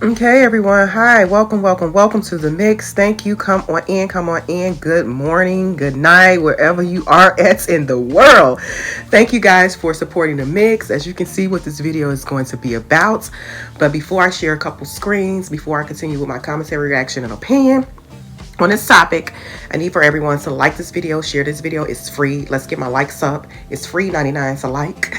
Okay, everyone. Hi, welcome to the mix. Thank you. Come on in. Good morning, good night, wherever you are at in the world. Thank you guys for supporting the mix. As you can see what this video is going to be about. But before I share a couple screens, before I continue with my commentary, reaction, and opinion on this topic, I need for everyone to like this video, share this video. It's free. Let's get my likes up. It's free 99 to like.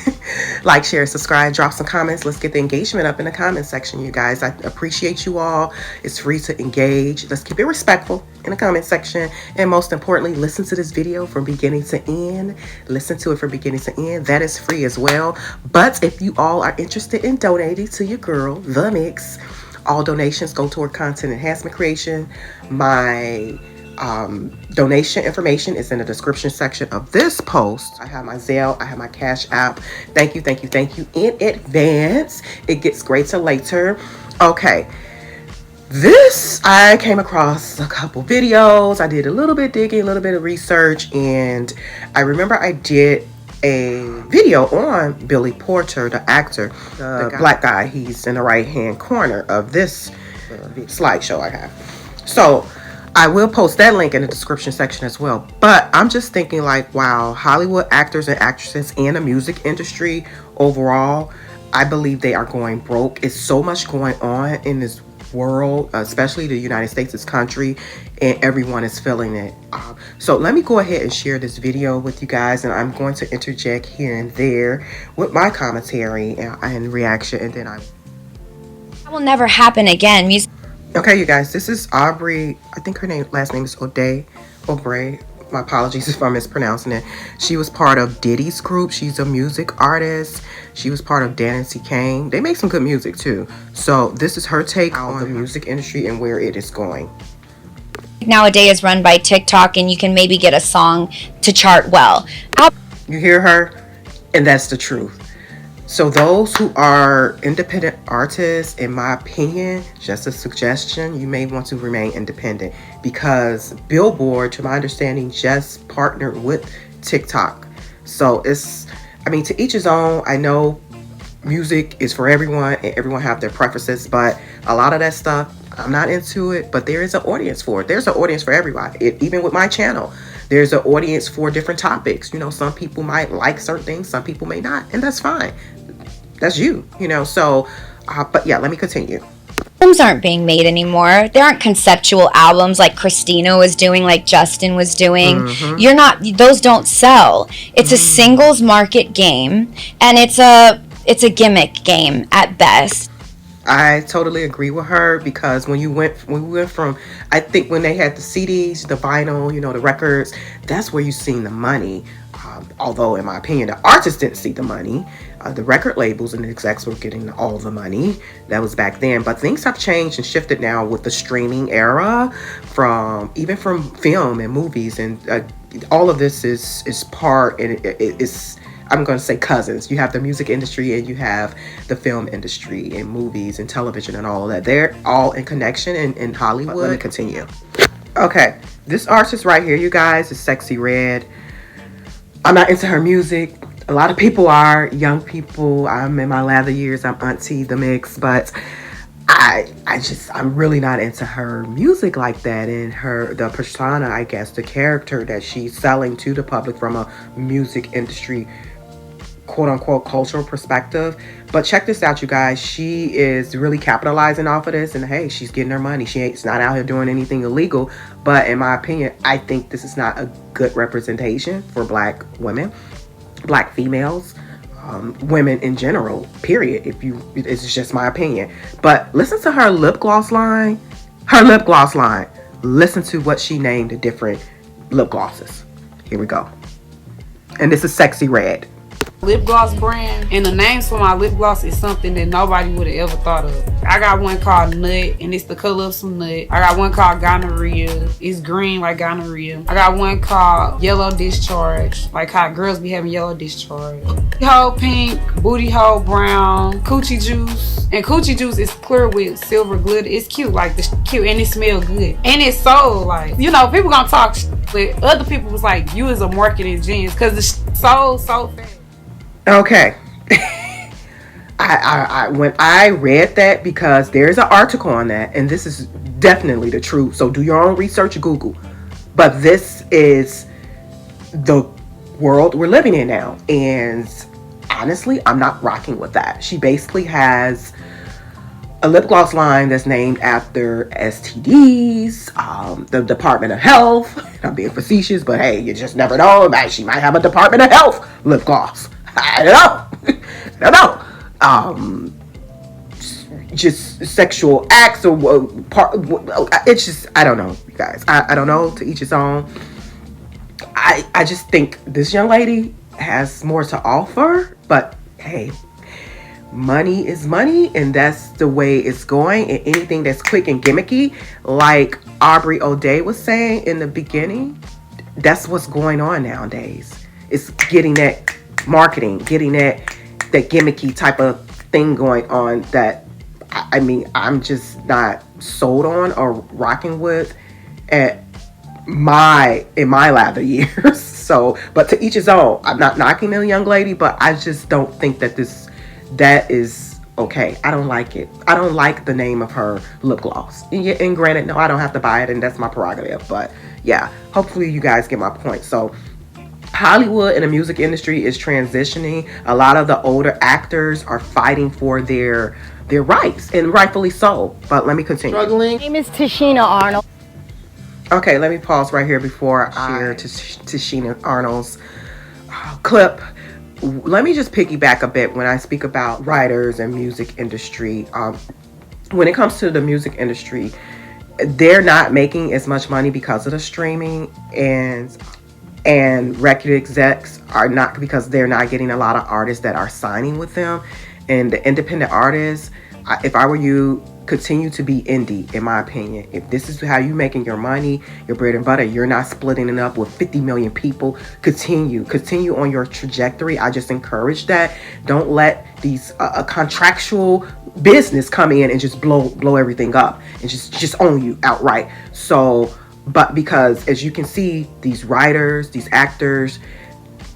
Like, share, subscribe, drop some comments. Let's get the engagement up in the comment section, you guys. I appreciate you all. It's free to engage. Let's keep it respectful in the comment section. And most importantly, listen to this video from beginning to end. Listen to it from beginning to end. That is free as well. But if you all are interested in donating to your girl, The Mix, all donations go toward content enhancement creation. My donation information is in the description section of this post. I have my zelle, I have my cash app. Thank you in advance. It gets greater later. Okay, this, I came across a couple videos. I did a little bit digging, a little bit of research, and I remember I did a video on Billy Porter, the actor, the black guy. He's in the right hand corner of this slideshow I have. So I will post that link in the description section as well. But I'm just thinking, like, wow, Hollywood actors and actresses and the music industry overall, I believe they are going broke. It's so much going on in this world, especially the United States, this country, and everyone is feeling it. So let me go ahead and share this video with you guys, and I'm going to interject here and there with my commentary and reaction, and then That will never happen again. Okay, you guys, this is Aubrey. I think her last name is O'Bray. My apologies if I'm mispronouncing it. She was part of Diddy's group. She's a music artist. She was part of Dan and C. Kane. They make some good music too. So this is her take on the music industry and where it is going. Nowadays run by TikTok, and you can maybe get a song to chart well. You hear her? And that's the truth. So those who are independent artists, in my opinion, just a suggestion, you may want to remain independent, because Billboard, to my understanding, just partnered with TikTok. So it's, I mean, to each his own. I know music is for everyone and everyone have their preferences, but a lot of that stuff, I'm not into it, but there is an audience for it. There's an audience for everybody. Even with my channel, there's an audience for different topics. You know, some people might like certain things, some people may not, and that's fine. That's you, you know. So, but yeah, let me continue. Albums aren't being made anymore. There aren't conceptual albums like Christina was doing, like Justin was doing. You're not; those don't sell. It's a singles market game, and it's a gimmick game at best. I totally agree with her, because when we went from, I think when they had the CDs, the vinyl, you know, the records, that's where you seen the money. Although in my opinion, the artists didn't see the money. The record labels and the execs were getting all the money. That was back then. But things have changed and shifted now with the streaming era, even from film and movies, and all of this is part, and it's, I'm going to say, cousins. You have the music industry and you have the film industry and movies and television and all of that. They're all in connection in Hollywood. Let me continue. Okay, this artist right here, you guys, is Sexy Red. I'm not into her music. A lot of people are, young people. I'm in my latter years. I'm Auntie The Mix, but I'm really not into her music like that, and the persona, I guess, the character that she's selling to the public from a music industry, quote unquote, cultural perspective. But check this out, you guys. She is really capitalizing off of this, and hey, she's getting her money. She's not out here doing anything illegal. But in my opinion, I think this is not a good representation for black women, black females, women in general, period. It's just my opinion. But listen to her lip gloss line. Listen to what she named the different lip glosses. Here we go. And this is Sexy Red. Lip gloss brand, and the names for my lip gloss is something that nobody would have ever thought of. I got one called Nut, and it's the color of some nut. I got one called Gonorrhea. It's green like gonorrhea. I got one called Yellow Discharge, like how girls be having yellow discharge. Hole pink, booty hole brown, coochie juice. And coochie juice is clear with silver glitter. It's cute, like the cute, and it smells good. And it's so, like, you know, people gonna talk but other people was like, you is a marketing genius, because the so fast. Okay. when I read that, because there's an article on that, and this is definitely the truth. So do your own research, Google. But this is the world we're living in now, and honestly, I'm not rocking with that. She basically has a lip gloss line that's named after STDs, the Department of Health. I'm being facetious, but hey, you just never know. She might have a Department of Health lip gloss. I don't know. I don't know. Just sexual acts or it's just, I don't know, you guys. I don't know, to each his own. I just think this young lady has more to offer, but hey, money is money, and that's the way it's going. And anything that's quick and gimmicky, like Aubrey O'Day was saying in the beginning, that's what's going on nowadays. It's getting that marketing, getting that gimmicky type of thing going on that I mean, I'm just not sold on or rocking with at in my latter years. So, but to each his own. I'm not knocking the young lady, but I just don't think that that is okay. I don't like it. I don't like the name of her lip gloss. And granted, no, I don't have to buy it, and that's my prerogative. But yeah, hopefully you guys get my point. So Hollywood and the music industry is transitioning. A lot of the older actors are fighting for their rights, and rightfully so. But let me continue. Struggling. My name is Tashina Arnold. Okay, let me pause right here before I share Tashina Arnold's clip. Let me just piggyback a bit when I speak about writers and music industry. When it comes to the music industry, they're not making as much money because of the streaming, and record execs are not, because they're not getting a lot of artists that are signing with them. And the independent artists, if I were you, continue to be indie, in my opinion. If this is how you're making your money, your bread and butter, you're not splitting it up with 50 million people, continue on your trajectory. I just encourage that. Don't let these a contractual business come in and just blow everything up and just own you outright. So, but because as you can see, these writers, these actors,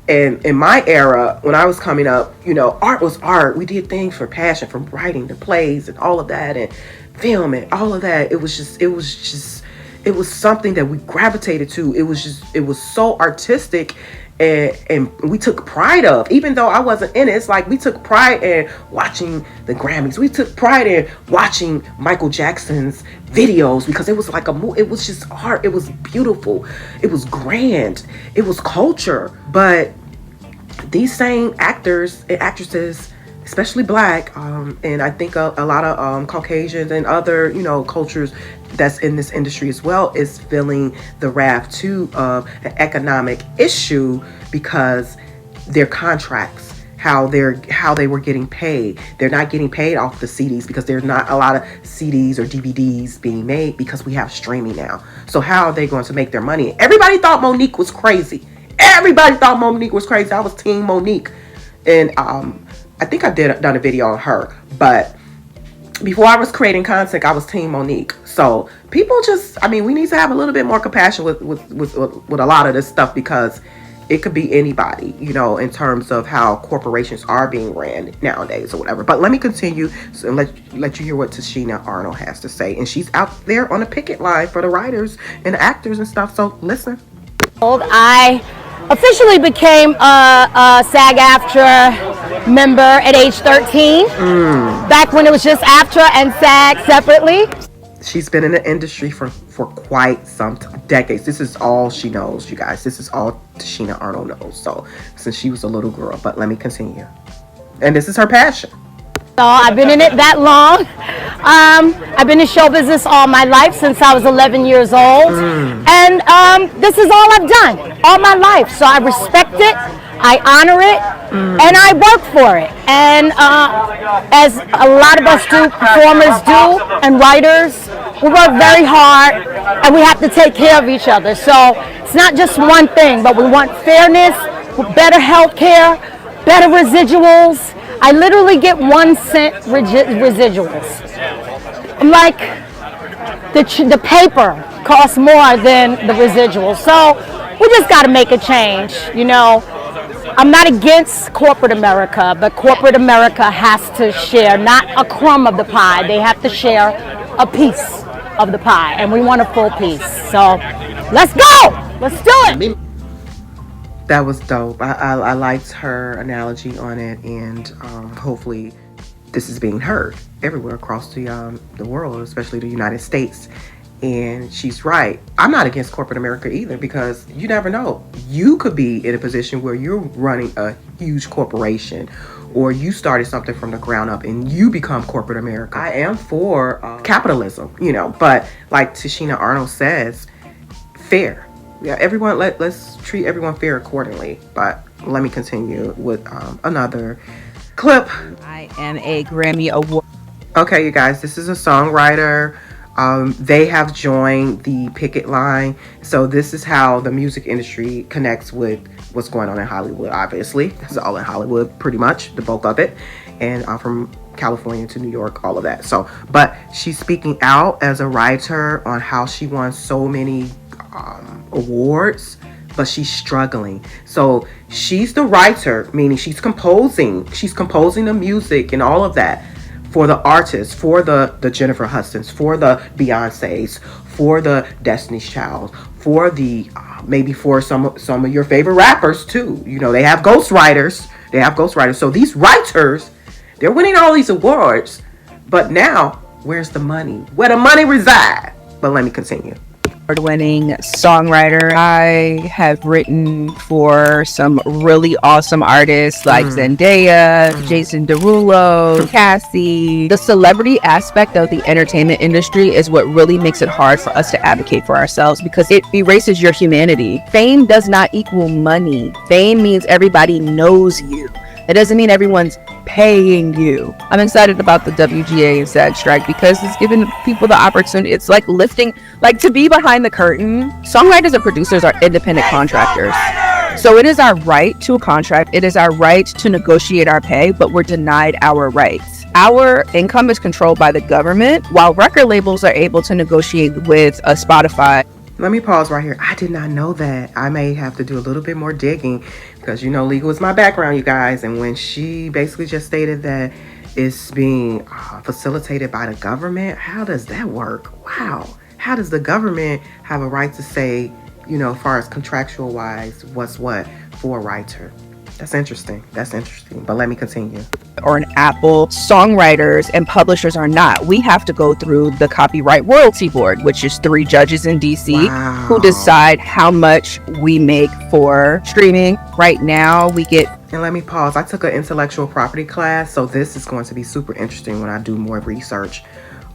and in my era, when I was coming up, art was art. We did things for passion, from writing to plays and all of that, and film and all of that. It was something that we gravitated to. It was so artistic, and we took pride of. Even though I wasn't in it, it's like we took pride in watching the Grammys. We took pride in watching Michael Jackson's videos, because it was like it was just art. It was beautiful. It was grand. It was culture. But these same actors and actresses, especially Black, and I think a lot of Caucasians and other cultures that's in this industry as well, is feeling the wrath too of an economic issue, because their contracts, how they were getting paid, they're not getting paid off the CDs, because there's not a lot of CDs or DVDs being made, because we have streaming now. So how are they going to make their money? Everybody thought Monique was crazy. Everybody thought Monique was crazy. I was Team Monique, and I think I done a video on her, but before I was creating content, I was Team Monique. So people we need to have a little bit more compassion with a lot of this stuff, because it could be anybody, in terms of how corporations are being ran nowadays or whatever. But let me continue and let you hear what Tashina Arnold has to say. And she's out there on a picket line for the writers and the actors and stuff. So listen. I officially became a SAG-AFTRA member at age 13, back when it was just AFTRA and SAG separately. She's been in the industry for quite some decades. This is all she knows, you guys. This is all Tashina Arnold knows. So since she was a little girl, but let me continue. And this is her passion. So I've been in it that long. I've been in show business all my life, since I was 11 years old. And this is all I've done all my life. So I respect it, I honor it, and I work for it. And as a lot of us do, performers do, and writers, we work very hard, and we have to take care of each other. So it's not just one thing, but we want fairness, better health care, better residuals. I literally get 1 cent residuals. I'm like, the paper costs more than the residuals. So we just got to make a change, I'm not against corporate America, but corporate America has to share not a crumb of the pie. They have to share a piece of the pie, and we want a full piece. So let's go. Let's do it. That was dope. I liked her analogy on it, and hopefully this is being heard everywhere across the world, especially the United States. And she's right. I'm not against corporate America either, because you never know. You could be in a position where you're running a huge corporation, or you started something from the ground up and you become corporate America. I am for capitalism, but like Tashina Arnold says, fair. Yeah, everyone, let's treat everyone fair accordingly. But let me continue with another clip. I am a Grammy Award. Okay, you guys, this is a songwriter. They have joined the picket line. So this is how the music industry connects with what's going on in Hollywood, obviously. It's all in Hollywood, pretty much, the bulk of it. And from California to New York, all of that. But she's speaking out as a writer on how she won so many awards, but she's struggling. So she's the writer, meaning she's composing the music and all of that for the artists, for the Jennifer Hudsons, for the Beyoncés, for the Destiny's Child, for the maybe for some of your favorite rappers too. They have ghostwriters. So these writers, they're winning all these awards, but now where's the money? Where the money reside? But let me continue. Award-winning songwriter. I have written for some really awesome artists like Zendaya, Jason Derulo, Cassie. The celebrity aspect of the entertainment industry is what really makes it hard for us to advocate for ourselves, because it erases your humanity. Fame does not equal money. Fame means everybody knows you. It doesn't mean everyone's paying you. I'm excited about the WGA and SAG strike because it's giving people the opportunity. It's like lifting, like to be behind the curtain. Songwriters and producers are independent contractors. So it is our right to a contract. It is our right to negotiate our pay, but we're denied our rights. Our income is controlled by the government, while record labels are able to negotiate with a Spotify. Let me pause right here. I did not know that. I may have to do a little bit more digging, because legal is my background, you guys. And when she basically just stated that it's being facilitated by the government, how does that work? Wow. How does the government have a right to say, as far as contractual wise, what's what for a writer? That's interesting. But let me continue. Or an Apple, songwriters and publishers are not. We have to go through the Copyright Royalty Board, which is 3 judges in DC who decide how much we make for streaming. Right now, we get... And let me pause. I took an intellectual property class, so this is going to be super interesting when I do more research.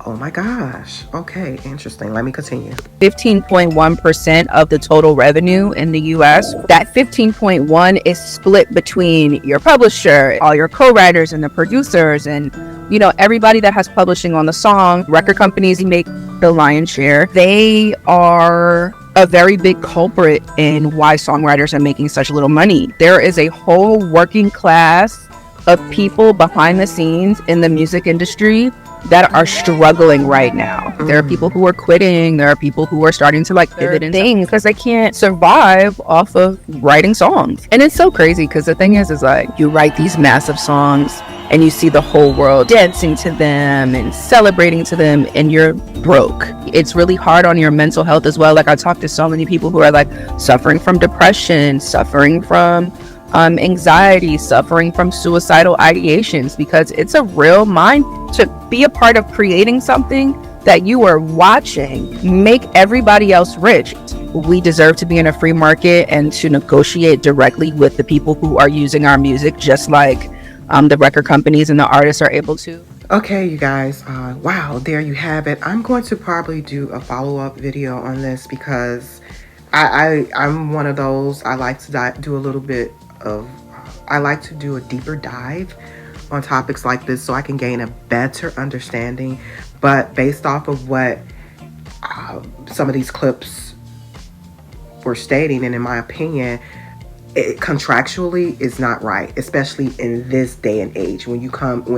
Oh my gosh. Okay, interesting. Let me continue. 15.1% of the total revenue in the US. That 15.1 is split between your publisher, all your co-writers and the producers, and everybody that has publishing on the song. Record companies make the lion's share. They are a very big culprit in why songwriters are making such little money. There is a whole working class of people behind the scenes in the music industry that are struggling right now. There are people who are quitting. There are people who are starting to pivot in things because they can't survive off of writing songs. And it's so crazy because the thing is you write these massive songs and you see the whole world dancing to them and celebrating to them, and you're broke. It's really hard on your mental health as well. I talk to so many people who are suffering from depression, suffering from anxiety, suffering from suicidal ideations, because it's a real mind to be a part of creating something that you are watching make everybody else rich. We deserve to be in a free market and to negotiate directly with the people who are using our music, just like the record companies and the artists are able to. Okay, you guys, wow, there you have it. I'm going to probably do a follow-up video on this, because I'm one of those, I like to do a little bit of, I like to do a deeper dive on topics like this so I can gain a better understanding. But based off of what some of these clips were stating, and in my opinion, it contractually is not right, especially in this day and age when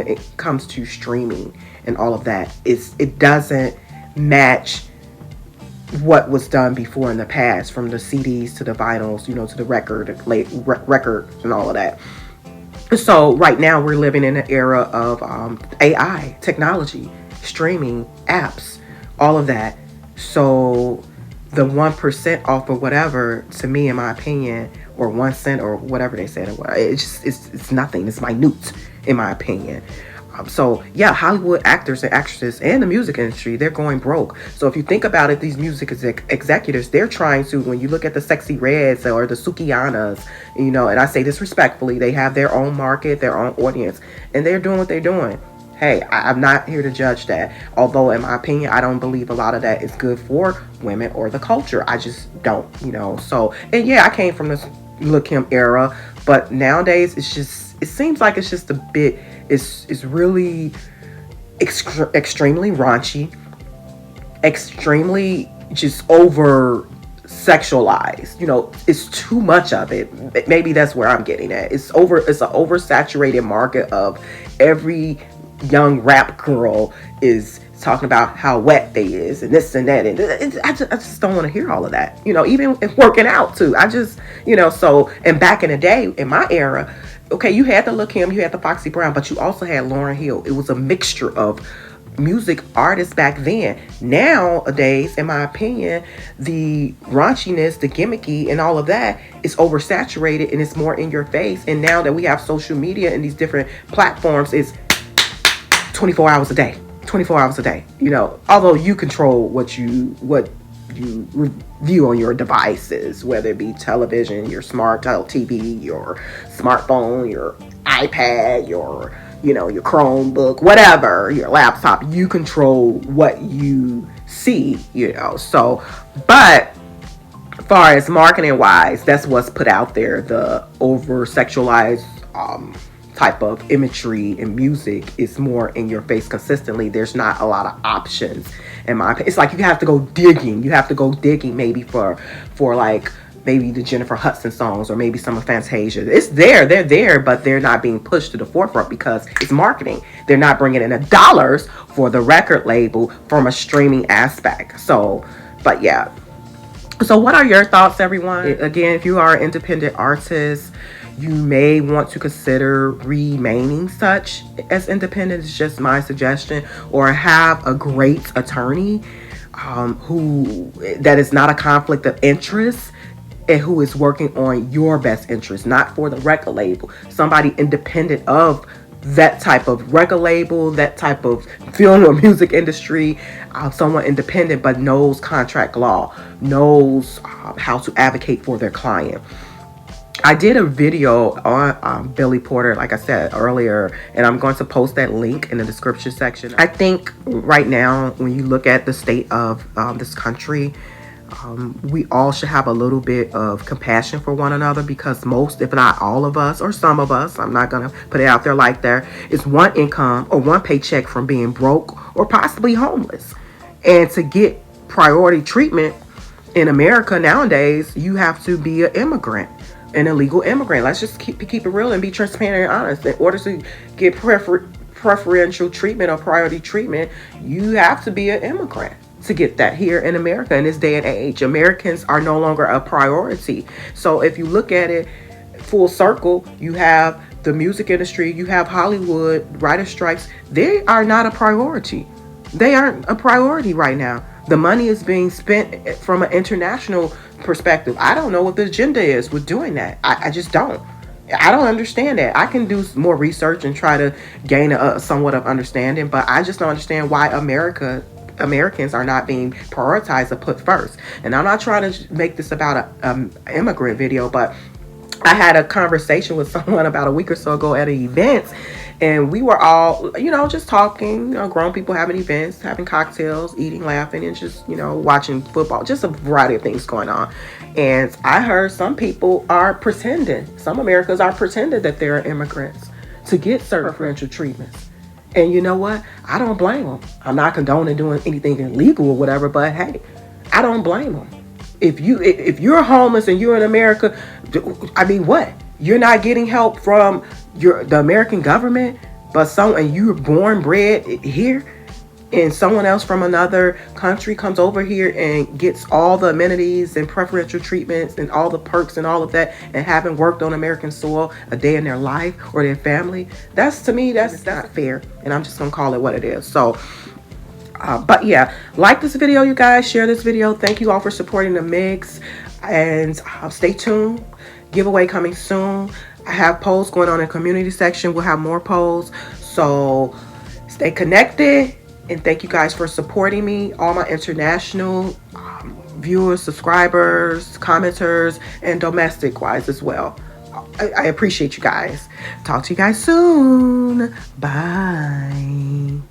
it comes to streaming and all of that. It doesn't match what was done before in the past, from the CDs to the vinyls, to the record and all of that. So right now we're living in an era of AI technology, streaming apps, all of that. So the 1% off or whatever, to me, in my opinion, or 1 cent or whatever they said, it's nothing. It's minute, in my opinion. So yeah, Hollywood actors and actresses and the music industry, they're going broke. So if you think about it, these music executives, they're trying to, when you look at the Sexy Reds or the Sukianas, and I say this respectfully, they have their own market, their own audience, and they're doing what they're doing. Hey, I'm not here to judge that. Although, in my opinion, I don't believe a lot of that is good for women or the culture. I just don't, So, and yeah, I came from this Look Him era, but nowadays it seems like it's just a bit, it's really extremely raunchy, extremely just over sexualized. It's too much of it. Maybe that's where I'm getting at. It's an oversaturated market of every young rap girl is talking about how wet they is and this and that, and I just don't want to hear all of that. Even if working out too, I just so. And back in the day, in my era, okay, you had the Look Him, you had the Foxy Brown, but you also had Lauryn Hill. It was a mixture of music artists back then. Nowadays, in my opinion, the raunchiness, the gimmicky, and all of that is oversaturated, and it's more in your face. And now that we have social media and these different platforms, it's 24 hours a day. 24 hours a day. Although you control what you view on your devices, whether it be television, your smart TV, your smartphone, your iPad, your Chromebook, whatever, your laptop, you control what you see, So, but as far as marketing wise, that's what's put out there. The over sexualized type of imagery and music is more in your face consistently. There's not a lot of options, in my opinion. It's like you have to go digging. Maybe for like maybe the Jennifer Hudson songs or maybe some of Fantasia. It's there, they're there, but they're not being pushed to the forefront because it's marketing. They're not bringing in the dollars for the record label from a streaming aspect. So, but yeah. So what are your thoughts, everyone? Again, if you are an independent artist, you may want to consider remaining such as independent. It's just my suggestion. Or have a great attorney who that is not a conflict of interest and who is working on your best interest, not for the record label. Somebody independent of that type of record label, that type of film or music industry, someone independent but knows contract law, knows how to advocate for their client. I did a video on Billy Porter, like I said earlier, and I'm going to post that link in the description section. I think right now, when you look at the state of this country, we all should have a little bit of compassion for one another, because most, if not all of us, or some of us, I'm not going to put it out there like that, is one income or one paycheck from being broke or possibly homeless. And to get priority treatment in America nowadays, you have to be an immigrant, an illegal immigrant. Let's just keep it real and be transparent and honest. In order to get preferential treatment or priority treatment, you have to be an immigrant to get that here in America in this day and age. Americans are no longer a priority. So if you look at it full circle, you have the music industry, you have Hollywood, writer strikes. They are not a priority. They aren't a priority right now. The money is being spent from an international perspective. I don't know what the agenda is with doing that. I just don't. I don't understand that. I can do more research and try to gain a somewhat of understanding, but I just don't understand why Americans are not being prioritized or put first. And I'm not trying to make this about an immigrant video, but I had a conversation with someone about a week or so ago at an event, and we were all, just talking, grown people having events, having cocktails, eating, laughing, and just, watching football, just a variety of things going on. And I heard some people are pretending, some Americans are pretending that they're immigrants to get certain preferential treatments. And you know what? I don't blame them. I'm not condoning doing anything illegal or whatever, but hey, I don't blame them. If you're homeless and you're in America, I mean, what? You're not getting help from the American government, but and you're born bred here. and someone else from another country comes over here and gets all the amenities and preferential treatments and all the perks and all of that, and haven't worked on American soil a day in their life or their family, that's, to me, that's not fair. And I'm just gonna call it what it is. So but yeah, like this video, you guys, share this video. Thank you all for supporting the mix, and stay tuned. Giveaway coming soon. I have polls going on in the community section. We'll have more polls, so stay connected. And thank you guys for supporting me, all my international viewers, subscribers, commenters, and domestic wise as well. I appreciate you guys. Talk to you guys soon. Bye.